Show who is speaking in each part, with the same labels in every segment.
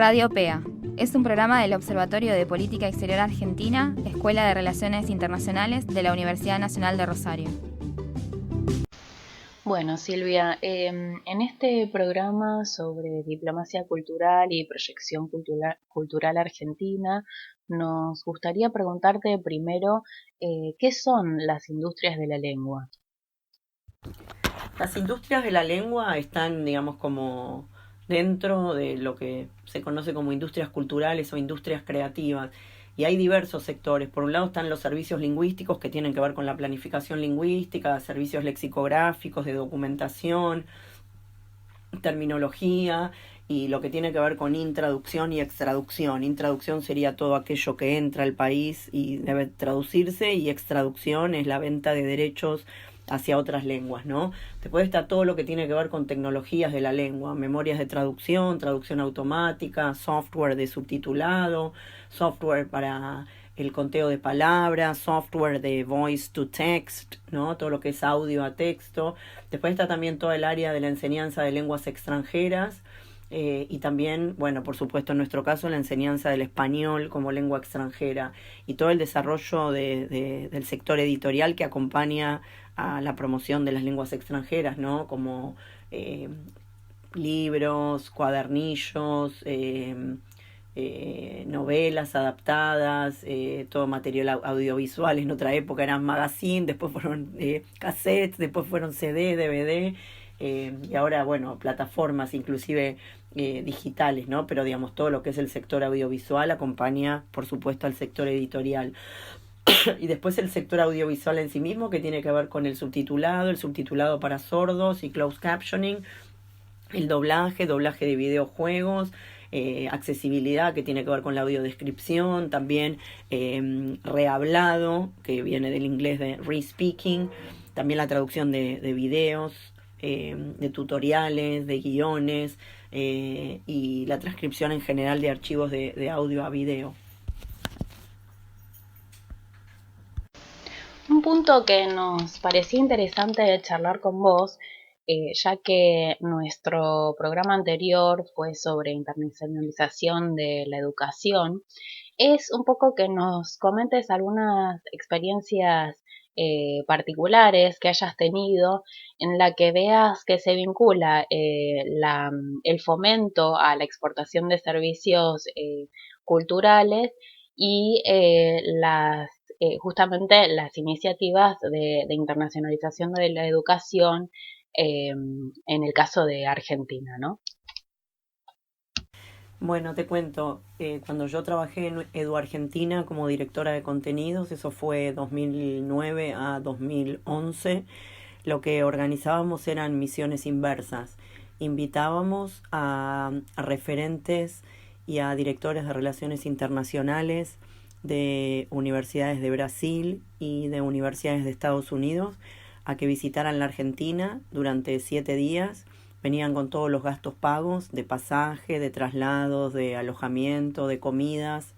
Speaker 1: Radio PEA. Es un programa del Observatorio de Política Exterior Argentina, Escuela de Relaciones Internacionales de la Universidad Nacional de Rosario.
Speaker 2: Bueno, Silvia, en este programa sobre diplomacia cultural y proyección cultural argentina, nos gustaría preguntarte primero, ¿qué son las industrias de la lengua?
Speaker 3: Las industrias de la lengua están, digamos, como dentro de lo que se conoce como industrias culturales o industrias creativas. Y hay diversos sectores. Por un lado están los servicios lingüísticos que tienen que ver con la planificación lingüística, servicios lexicográficos, de documentación, terminología y lo que tiene que ver con intraducción y extraducción. Intraducción sería todo aquello que entra al país y debe traducirse, y extraducción es la venta de derechos hacia otras lenguas, ¿no? Después está todo lo que tiene que ver con tecnologías de la lengua, memorias de traducción, traducción automática, software de subtitulado, software para el conteo de palabras, software de voice to text, ¿no? Todo lo que es audio a texto. Después está también todo el área de la enseñanza de lenguas extranjeras, y también, bueno, por supuesto en nuestro caso, la enseñanza del español como lengua extranjera y todo el desarrollo del sector editorial que acompaña a la promoción de las lenguas extranjeras, ¿no? Como libros, cuadernillos, novelas adaptadas, todo material audiovisual. En otra época eran magazine, después fueron cassettes, después fueron CD, DVD, y ahora, bueno, plataformas inclusive digitales, ¿no? Pero digamos, todo lo que es el sector audiovisual acompaña, por supuesto, al sector editorial. Y después el sector audiovisual en sí mismo, que tiene que ver con el subtitulado para sordos y closed captioning, el doblaje de videojuegos, accesibilidad, que tiene que ver con la audiodescripción, también rehablado, que viene del inglés de re-speaking, también la traducción de videos, de tutoriales, de guiones, y la transcripción en general de archivos de audio a video.
Speaker 2: Un punto que nos parecía interesante charlar con vos, ya que nuestro programa anterior fue sobre internacionalización de la educación, es un poco que nos comentes algunas experiencias particulares que hayas tenido en la que veas que se vincula el fomento a la exportación de servicios culturales y justamente las iniciativas de internacionalización de la educación en el caso de Argentina, ¿no?
Speaker 3: Bueno, te cuento, cuando yo trabajé en Edu Argentina como directora de contenidos, eso fue 2009 a 2011, lo que organizábamos eran misiones inversas. Invitábamos a referentes y a directores de relaciones internacionales de universidades de Brasil y de universidades de Estados Unidos a que visitaran la Argentina durante 7 días. Venían con todos los gastos pagos de pasaje, de traslados, de alojamiento, de comidas,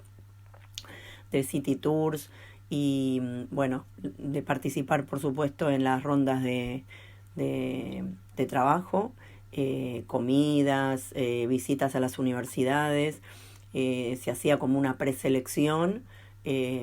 Speaker 3: de city tours y, bueno, de participar, por supuesto, en las rondas de trabajo, comidas, visitas a las universidades. Se hacía como una preselección,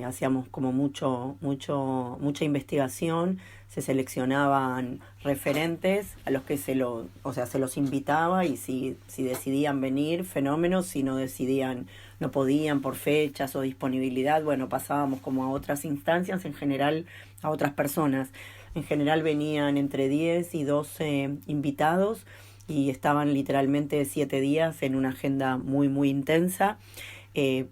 Speaker 3: hacíamos como mucha investigación, se seleccionaban referentes a los que se los invitaba, y si decidían venir, fenómenos; si no decidían, no podían por fechas o disponibilidad, bueno, pasábamos como a otras instancias, en general a otras personas. En general venían entre 10 y 12 invitados y estaban literalmente 7 días en una agenda muy, muy intensa. En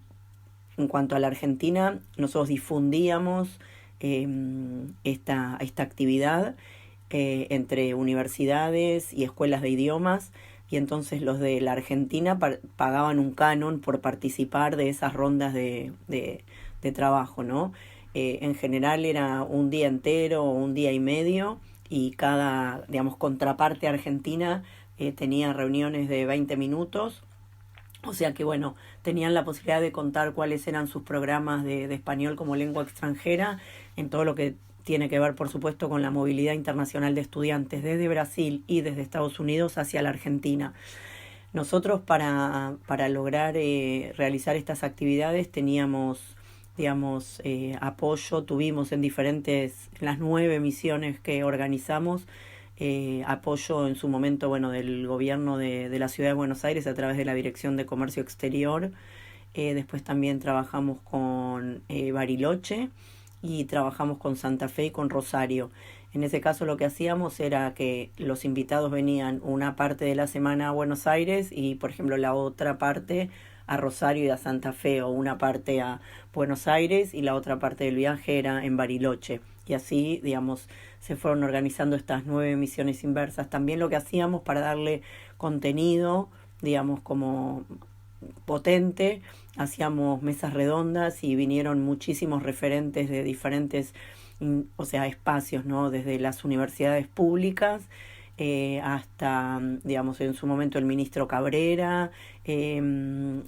Speaker 3: cuanto a la Argentina, nosotros difundíamos esta actividad entre universidades y escuelas de idiomas, y entonces los de la Argentina pagaban un canon por participar de esas rondas de trabajo, ¿no? En general era un día entero o un día y medio, y cada, digamos, contraparte argentina tenía reuniones de 20 minutos. O sea que, bueno, tenían la posibilidad de contar cuáles eran sus programas de español como lengua extranjera, en todo lo que tiene que ver, por supuesto, con la movilidad internacional de estudiantes desde Brasil y desde Estados Unidos hacia la Argentina. Nosotros para lograr realizar estas actividades teníamos, digamos, apoyo, tuvimos en las 9 misiones que organizamos, apoyo en su momento, bueno, del gobierno de la Ciudad de Buenos Aires a través de la Dirección de Comercio Exterior. Después también trabajamos con Bariloche y trabajamos con Santa Fe y con Rosario. En ese caso lo que hacíamos era que los invitados venían una parte de la semana a Buenos Aires y, por ejemplo, la otra parte a Rosario y a Santa Fe, o una parte a Buenos Aires y la otra parte del viaje era en Bariloche. Y así, digamos, se fueron organizando estas 9 misiones inversas. También lo que hacíamos para darle contenido, digamos, como potente, hacíamos mesas redondas y vinieron muchísimos referentes de diferentes, o sea, espacios, ¿no? Desde las universidades públicas hasta, digamos, en su momento el ministro Cabrera,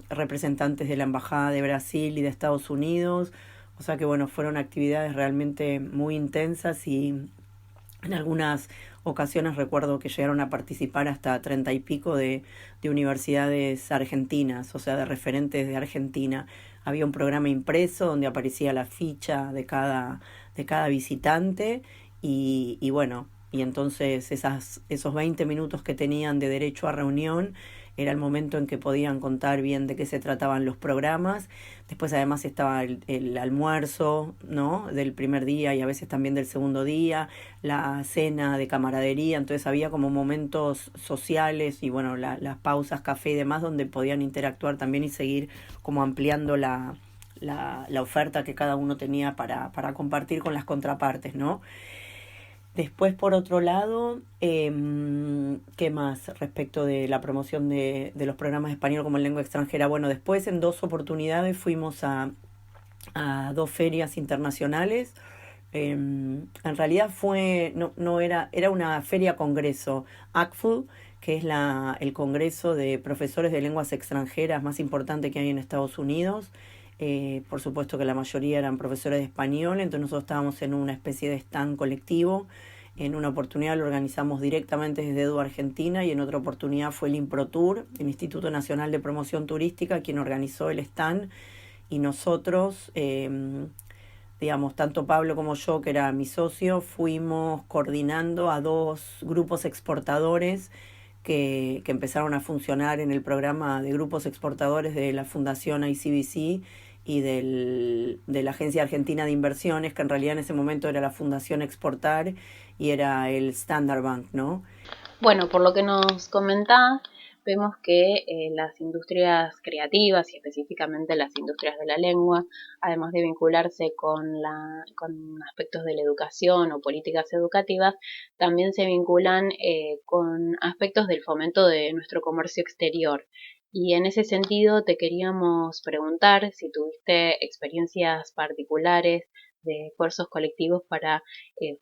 Speaker 3: representantes de la Embajada de Brasil y de Estados Unidos. O sea que, bueno, fueron actividades realmente muy intensas y en algunas ocasiones recuerdo que llegaron a participar hasta 30 y pico de universidades argentinas, o sea, de referentes de Argentina. Había un programa impreso donde aparecía la ficha de cada visitante y bueno, y entonces esos 20 minutos que tenían de derecho a reunión era el momento en que podían contar bien de qué se trataban los programas. Después además estaba el almuerzo, ¿no? Del primer día y a veces también del segundo día, la cena de camaradería, entonces había como momentos sociales y bueno, las pausas, café y demás, donde podían interactuar también y seguir como ampliando la oferta que cada uno tenía para compartir con las contrapartes, ¿no? Después, por otro lado, ¿qué más respecto de la promoción de los programas de español como lengua extranjera? Bueno, después en 2 oportunidades fuimos a 2 ferias internacionales. En realidad era una feria congreso, ACFU, que es el congreso de profesores de lenguas extranjeras más importante que hay en Estados Unidos. Por supuesto que la mayoría eran profesores de español, entonces nosotros estábamos en una especie de stand colectivo. En una oportunidad lo organizamos directamente desde EDU Argentina y en otra oportunidad fue el IMPROTUR, el Instituto Nacional de Promoción Turística, quien organizó el stand, y nosotros, digamos, tanto Pablo como yo, que era mi socio, fuimos coordinando a 2 grupos exportadores que empezaron a funcionar en el programa de grupos exportadores de la Fundación ICBC y de la Agencia Argentina de Inversiones, que en realidad en ese momento era la Fundación Exportar y era el Standard Bank, ¿no?
Speaker 2: Bueno, por lo que nos comentás, vemos que las industrias creativas y específicamente las industrias de la lengua, además de vincularse con aspectos de la educación o políticas educativas, también se vinculan con aspectos del fomento de nuestro comercio exterior. Y en ese sentido te queríamos preguntar si tuviste experiencias particulares de esfuerzos colectivos para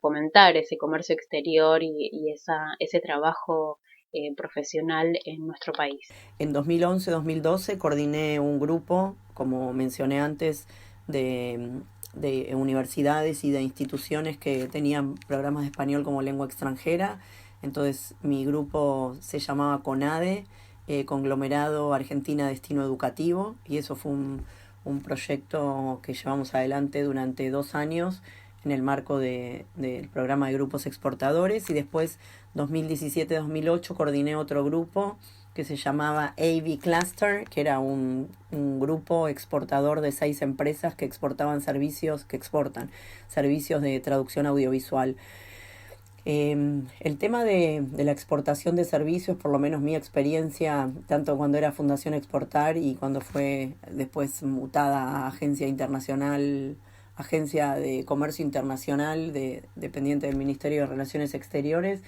Speaker 2: fomentar ese comercio exterior y ese trabajo profesional en nuestro país.
Speaker 3: En 2011-2012 coordiné un grupo, como mencioné antes, de universidades y de instituciones que tenían programas de español como lengua extranjera. Entonces mi grupo se llamaba CONADE, Conglomerado Argentina Destino Educativo, y eso fue un proyecto que llevamos adelante durante 2 años en el marco del programa de grupos exportadores, y después 2017-2008 coordiné otro grupo que se llamaba AV Cluster, que era un grupo exportador de 6 empresas que exportan servicios de traducción audiovisual. El tema de la exportación de servicios, por lo menos mi experiencia, tanto cuando era Fundación Exportar y cuando fue después mutada a Agencia de Comercio Internacional, dependiente del Ministerio de Relaciones Exteriores,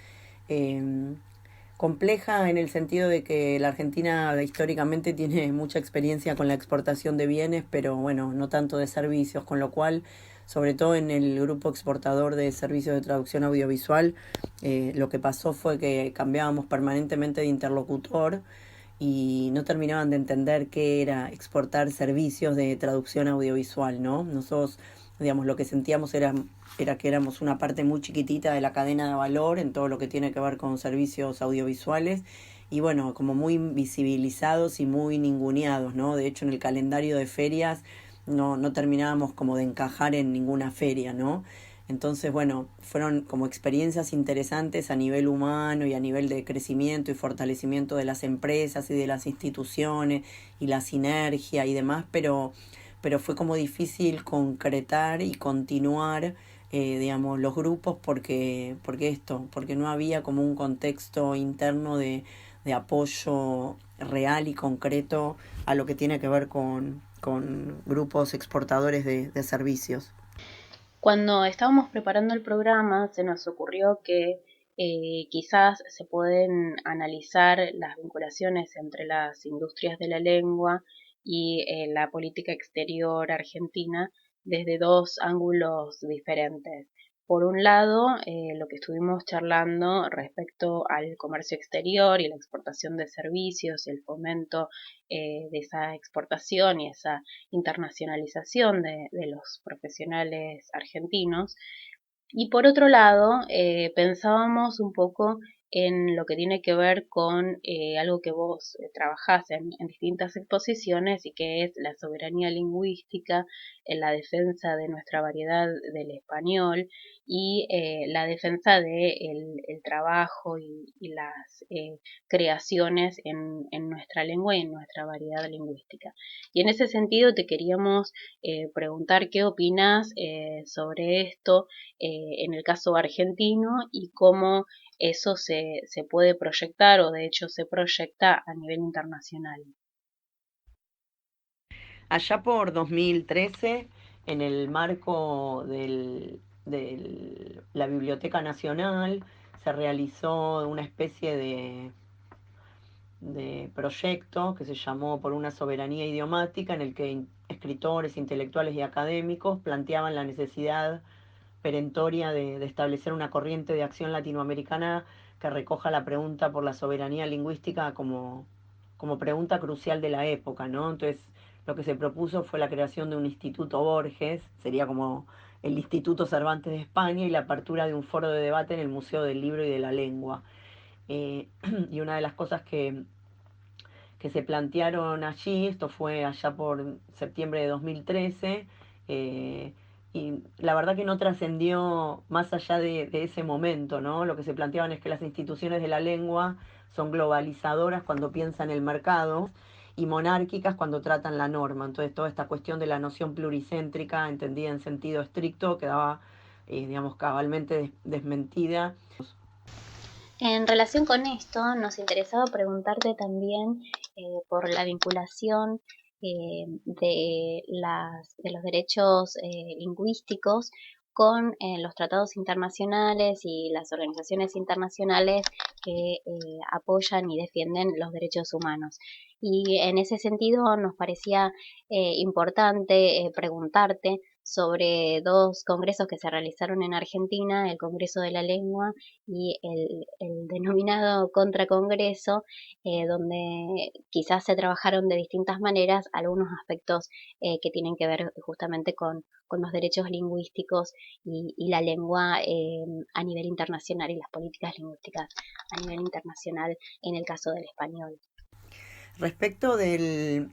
Speaker 3: compleja en el sentido de que la Argentina históricamente tiene mucha experiencia con la exportación de bienes, pero bueno, no tanto de servicios, con lo cual, sobre todo en el grupo exportador de servicios de traducción audiovisual, lo que pasó fue que cambiábamos permanentemente de interlocutor y no terminaban de entender qué era exportar servicios de traducción audiovisual, ¿no? Nosotros, digamos, lo que sentíamos era que éramos una parte muy chiquitita de la cadena de valor en todo lo que tiene que ver con servicios audiovisuales, y bueno, como muy invisibilizados y muy ninguneados, ¿no? De hecho, en el calendario de ferias no terminábamos como de encajar en ninguna feria, ¿no? Entonces, bueno, fueron como experiencias interesantes a nivel humano y a nivel de crecimiento y fortalecimiento de las empresas y de las instituciones y la sinergia y demás, pero fue como difícil concretar y continuar, digamos, los grupos porque no había como un contexto interno de apoyo real y concreto a lo que tiene que ver con grupos exportadores de servicios.
Speaker 2: Cuando estábamos preparando el programa, se nos ocurrió que quizás se pueden analizar las vinculaciones entre las industrias de la lengua y la política exterior argentina desde dos ángulos diferentes. Por un lado, lo que estuvimos charlando respecto al comercio exterior y la exportación de servicios, el fomento de esa exportación y esa internacionalización de los profesionales argentinos. Y por otro lado, pensábamos un poco en lo que tiene que ver con algo que vos trabajás en distintas exposiciones y que es la soberanía lingüística, en la defensa de nuestra variedad del español y la defensa de el trabajo y las creaciones en nuestra lengua y en nuestra variedad lingüística. Y en ese sentido te queríamos preguntar qué opinas sobre esto en el caso argentino y cómo eso se puede proyectar o de hecho se proyecta a nivel internacional.
Speaker 3: Allá por 2013, en el marco la Biblioteca Nacional, se realizó una especie de proyecto que se llamó Por una soberanía idiomática, en el que escritores, intelectuales y académicos planteaban la necesidad perentoria de establecer una corriente de acción latinoamericana que recoja la pregunta por la soberanía lingüística como pregunta crucial de la época, ¿no? Entonces, lo que se propuso fue la creación de un Instituto Borges, sería como el Instituto Cervantes de España, y la apertura de un foro de debate en el Museo del Libro y de la Lengua. Y una de las cosas que se plantearon allí, esto fue allá por septiembre de 2013, y la verdad que no trascendió más allá de ese momento, ¿no? Lo que se planteaban es que las instituciones de la lengua son globalizadoras cuando piensan el mercado y monárquicas cuando tratan la norma. Entonces toda esta cuestión de la noción pluricéntrica, entendida en sentido estricto, quedaba, digamos, cabalmente desmentida.
Speaker 2: En relación con esto, nos interesaba preguntarte también por la vinculación de los derechos lingüísticos con los tratados internacionales y las organizaciones internacionales que apoyan y defienden los derechos humanos. Y en ese sentido nos parecía importante preguntarte sobre dos congresos que se realizaron en Argentina, el Congreso de la Lengua y el denominado contracongreso, donde quizás se trabajaron de distintas maneras algunos aspectos que tienen que ver justamente con los derechos lingüísticos y la lengua a nivel internacional y las políticas lingüísticas a nivel internacional en el caso del español.
Speaker 3: Respecto del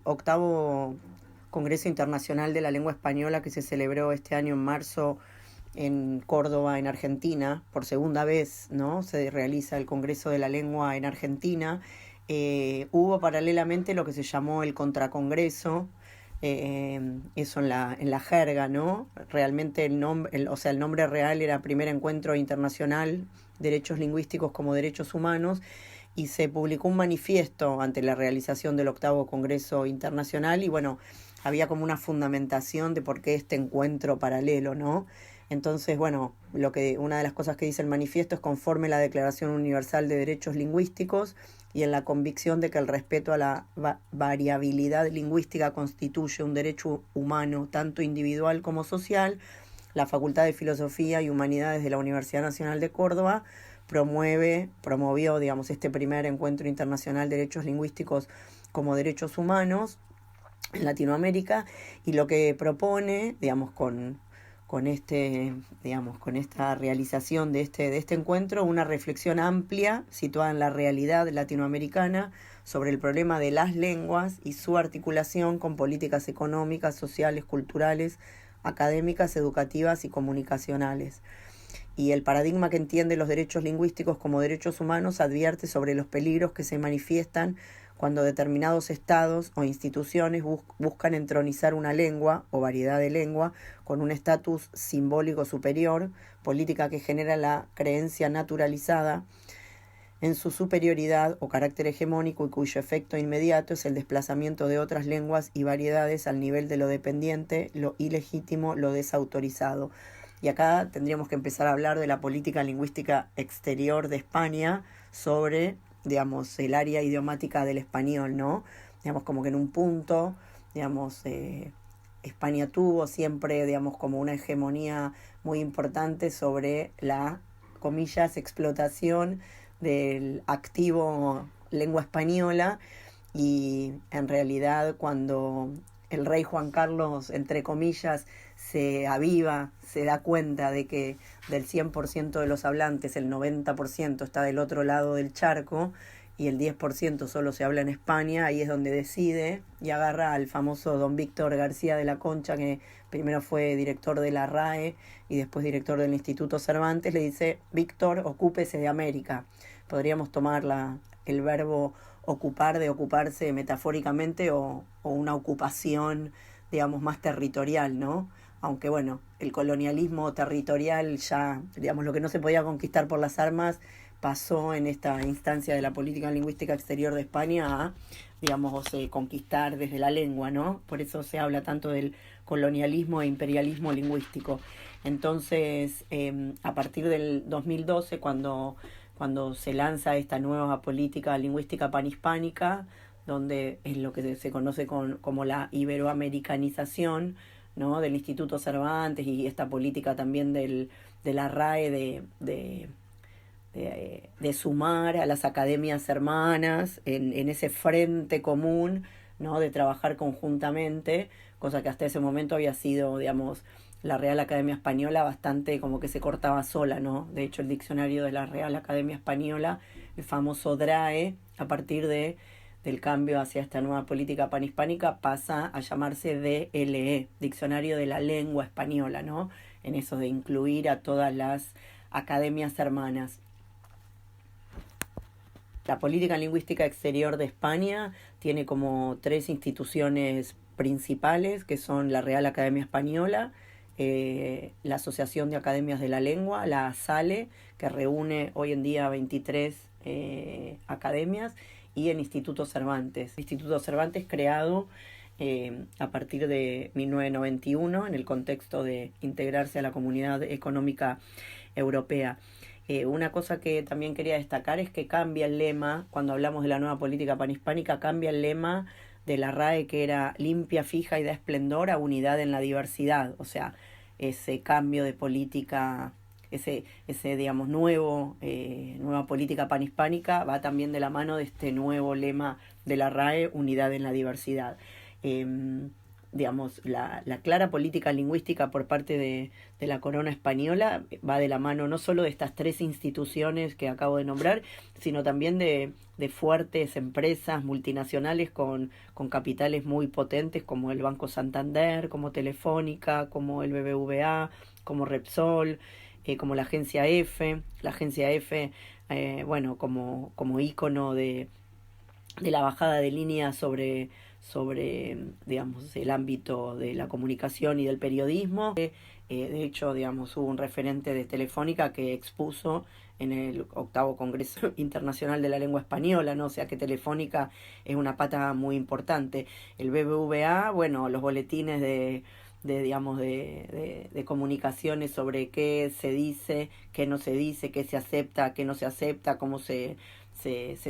Speaker 3: octavo Congreso Internacional de la Lengua Española que se celebró este año en marzo en Córdoba, en Argentina, por segunda vez, ¿no? Se realiza el Congreso de la Lengua en Argentina. Hubo paralelamente lo que se llamó el Contracongreso, eso en la jerga, ¿no? Realmente el nombre real era Primer Encuentro Internacional, Derechos Lingüísticos como Derechos Humanos, y se publicó un manifiesto ante la realización del octavo Congreso Internacional y bueno, había como una fundamentación de por qué este encuentro paralelo, ¿no? Entonces, bueno, una de las cosas que dice el manifiesto es conforme a la Declaración Universal de Derechos Lingüísticos y en la convicción de que el respeto a la variabilidad lingüística constituye un derecho humano, tanto individual como social, la Facultad de Filosofía y Humanidades de la Universidad Nacional de Córdoba promovió, digamos, este primer encuentro internacional de derechos lingüísticos como derechos humanos en Latinoamérica, y lo que propone, digamos, con con esta realización de este encuentro, una reflexión amplia situada en la realidad latinoamericana sobre el problema de las lenguas y su articulación con políticas económicas, sociales, culturales, académicas, educativas y comunicacionales. Y el paradigma que entiende los derechos lingüísticos como derechos humanos advierte sobre los peligros que se manifiestan cuando determinados estados o instituciones buscan entronizar una lengua o variedad de lengua con un estatus simbólico superior, política que genera la creencia naturalizada en su superioridad o carácter hegemónico y cuyo efecto inmediato es el desplazamiento de otras lenguas y variedades al nivel de lo dependiente, lo ilegítimo, lo desautorizado. Y acá tendríamos que empezar a hablar de la política lingüística exterior de España sobre, digamos, el área idiomática del español, ¿no? Digamos, como que en un punto, digamos, España tuvo siempre, digamos, como una hegemonía muy importante sobre la, comillas, explotación del activo lengua española, y en realidad cuando el rey Juan Carlos, entre comillas, se aviva, se da cuenta de que del 100% de los hablantes, el 90% está del otro lado del charco y el 10% solo se habla en España, ahí es donde decide y agarra al famoso don Víctor García de la Concha, que primero fue director de la RAE y después director del Instituto Cervantes. Le dice: Víctor, ocúpese de América. Podríamos tomar el verbo ocupar de ocuparse metafóricamente o una ocupación, digamos, más territorial, ¿no? Aunque bueno, el colonialismo territorial ya, digamos, lo que no se podía conquistar por las armas pasó en esta instancia de la política lingüística exterior de España a, digamos, conquistar desde la lengua, ¿no? Por eso se habla tanto del colonialismo e imperialismo lingüístico. Entonces, a partir del 2012, cuando se lanza esta nueva política lingüística panhispánica, donde es lo que se conoce como la iberoamericanización, ¿no?, del Instituto Cervantes, y esta política también de la RAE de sumar a las academias hermanas en ese frente común, ¿no?, de trabajar conjuntamente, cosa que hasta ese momento había sido, digamos, la Real Academia Española bastante como que se cortaba sola, ¿no? De hecho, el diccionario de la Real Academia Española, el famoso DRAE, a partir del cambio hacia esta nueva política panhispánica, pasa a llamarse DLE, Diccionario de la Lengua Española, ¿no? En eso de incluir a todas las academias hermanas. La política lingüística exterior de España tiene como 3 instituciones principales, que son la Real Academia Española, la Asociación de Academias de la Lengua, la ASALE, que reúne hoy en día 23 academias, y el Instituto Cervantes. El Instituto Cervantes, creado a partir de 1991 en el contexto de integrarse a la Comunidad Económica Europea. Una cosa que también quería destacar es que cambia el lema, cuando hablamos de la nueva política panhispánica, cambia el lema de la RAE, que era limpia, fija y da esplendor, a unidad en la diversidad. O sea, ese cambio de política, ese digamos, nueva política panhispánica va también de la mano de este nuevo lema de la RAE, unidad en la diversidad. Digamos, la clara política lingüística por parte de la corona española va de la mano no solo de estas 3 instituciones que acabo de nombrar, sino también de fuertes empresas multinacionales con capitales muy potentes, como el Banco Santander, como Telefónica, como el BBVA, como Repsol, como la Agencia F. La Agencia F, bueno, como ícono de la bajada de línea sobre digamos, el ámbito de la comunicación y del periodismo. De hecho, digamos, hubo un referente de Telefónica que expuso en el 8º Congreso Internacional de la Lengua Española, ¿no? O sea que Telefónica es una pata muy importante. El BBVA, bueno, los boletines de comunicaciones sobre qué se dice, qué no se dice, qué se acepta, qué no se acepta, cómo se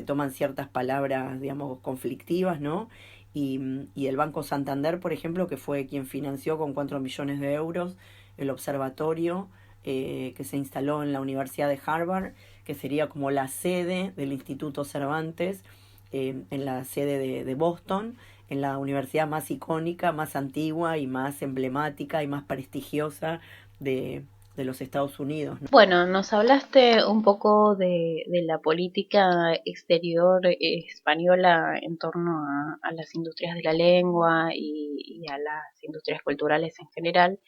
Speaker 3: toman ciertas palabras, digamos, conflictivas, ¿no? Y el Banco Santander, por ejemplo, que fue quien financió con 4 millones de euros el observatorio que se instaló en la Universidad de Harvard, que sería como la sede del Instituto Cervantes, en la sede de Boston, en la universidad más icónica, más antigua y más emblemática y más prestigiosa de los Estados Unidos, ¿no?
Speaker 2: Bueno, nos hablaste un poco de la política exterior española en torno a las industrias de la lengua y a las industrias culturales en general.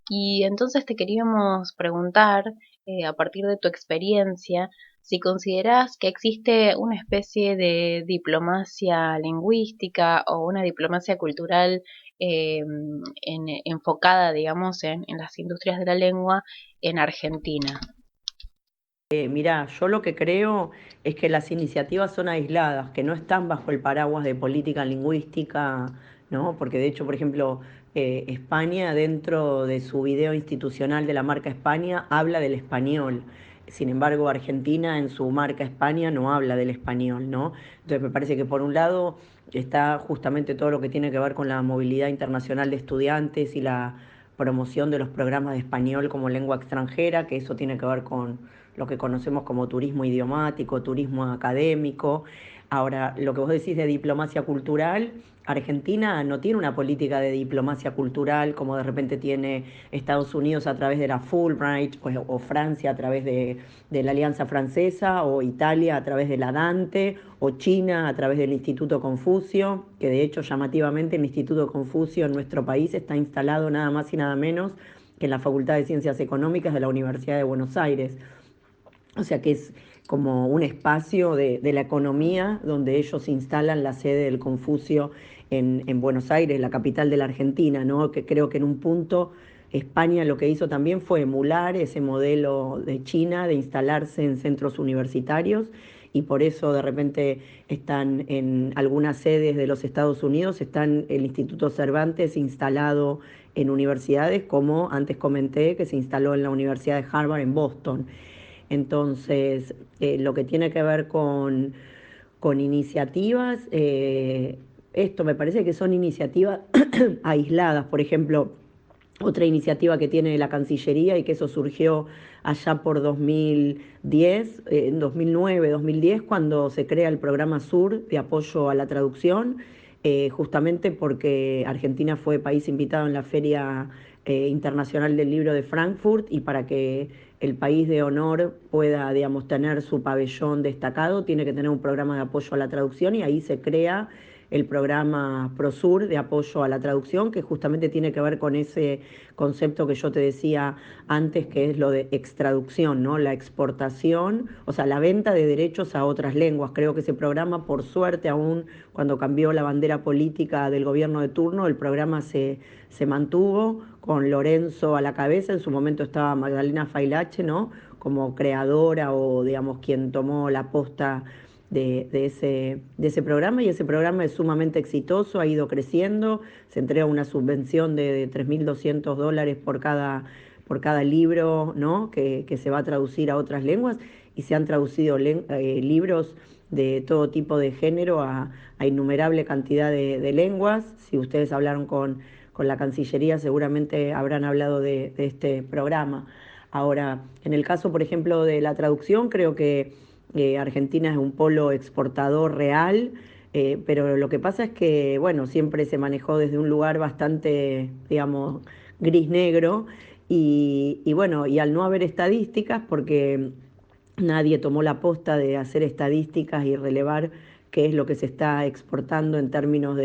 Speaker 2: Y entonces te queríamos preguntar, a partir de tu experiencia, si consideras que existe una especie de diplomacia lingüística o una diplomacia cultural enfocada, digamos, en las industrias de la lengua en Argentina.
Speaker 3: Mirá, yo lo que creo es que las iniciativas son aisladas, que no están bajo el paraguas de política lingüística, ¿no? Porque de hecho, por ejemplo, España, dentro de su video institucional de la marca España, habla del español. Sin embargo, Argentina en su marca España no habla del español, ¿no? Entonces me parece que por un lado está justamente todo lo que tiene que ver con la movilidad internacional de estudiantes y la promoción de los programas de español como lengua extranjera, que eso tiene que ver con lo que conocemos como turismo idiomático, turismo académico. Ahora, lo que vos decís de diplomacia cultural, Argentina no tiene una política de diplomacia cultural como de repente tiene Estados Unidos a través de la Fulbright o Francia a través de la Alianza Francesa o Italia a través de la Dante o China a través del Instituto Confucio, que de hecho llamativamente el Instituto Confucio en nuestro país está instalado nada más y nada menos que en la Facultad de Ciencias Económicas de la Universidad de Buenos Aires. O sea que es como un espacio de la economía donde ellos instalan la sede del Confucio en Buenos Aires, la capital de la Argentina, ¿no? Que creo que en un punto España lo que hizo también fue emular ese modelo de China de instalarse en centros universitarios y por eso de repente están en algunas sedes de los Estados Unidos, están el Instituto Cervantes instalado en universidades, como antes comenté, que se instaló en la Universidad de Harvard en Boston. Entonces, lo que tiene que ver con iniciativas, esto me parece que son iniciativas aisladas. Por ejemplo, otra iniciativa que tiene la Cancillería y que eso surgió allá por 2010, 2009, 2010, cuando se crea el programa Sur de apoyo a la traducción, justamente porque Argentina fue país invitado en la Feria Internacional del Libro de Frankfurt y para que el país de honor pueda, digamos, tener su pabellón destacado, tiene que tener un programa de apoyo a la traducción y ahí se crea el programa Prosur de apoyo a la traducción, que justamente tiene que ver con ese concepto que yo te decía antes, que es lo de extraducción, ¿no? La exportación, o sea, la venta de derechos a otras lenguas. Creo que ese programa, por suerte, aún cuando cambió la bandera política del gobierno de turno, el programa se mantuvo con Lorenzo a la cabeza. En su momento estaba Magdalena Failache, ¿no? Como creadora o, digamos, quien tomó la posta de ese programa y ese programa es sumamente exitoso, ha ido creciendo, se entrega una subvención de $3.200 por cada libro, ¿no? que se va a traducir a otras lenguas y se han traducido libros de todo tipo de género a innumerable cantidad de lenguas. Si ustedes hablaron con la Cancillería seguramente habrán hablado de este programa. Ahora, en el caso, por ejemplo, de la traducción, creo que Argentina es un polo exportador real, pero lo que pasa es que, bueno, siempre se manejó desde un lugar bastante, digamos, gris-negro, y bueno, y al no haber estadísticas, porque nadie tomó la posta de hacer estadísticas y relevar qué es lo que se está exportando en términos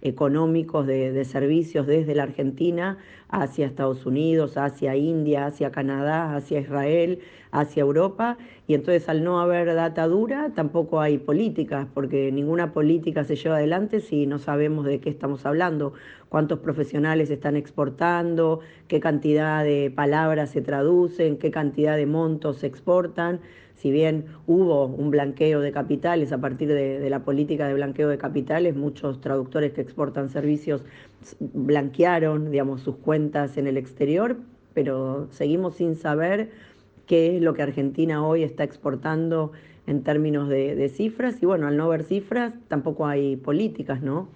Speaker 3: económicos de servicios desde la Argentina hacia Estados Unidos, hacia India, hacia Canadá, hacia Israel, hacia Europa. Y entonces al no haber data dura tampoco hay políticas, porque ninguna política se lleva adelante si no sabemos de qué estamos hablando, cuántos profesionales están exportando, qué cantidad de palabras se traducen, qué cantidad de montos se exportan. Si bien hubo un blanqueo de capitales a partir de la política de blanqueo de capitales, muchos traductores que exportan servicios blanquearon, digamos, sus cuentas en el exterior, pero seguimos sin saber qué es lo que Argentina hoy está exportando en términos de cifras, y bueno, al no haber cifras tampoco hay políticas, ¿no?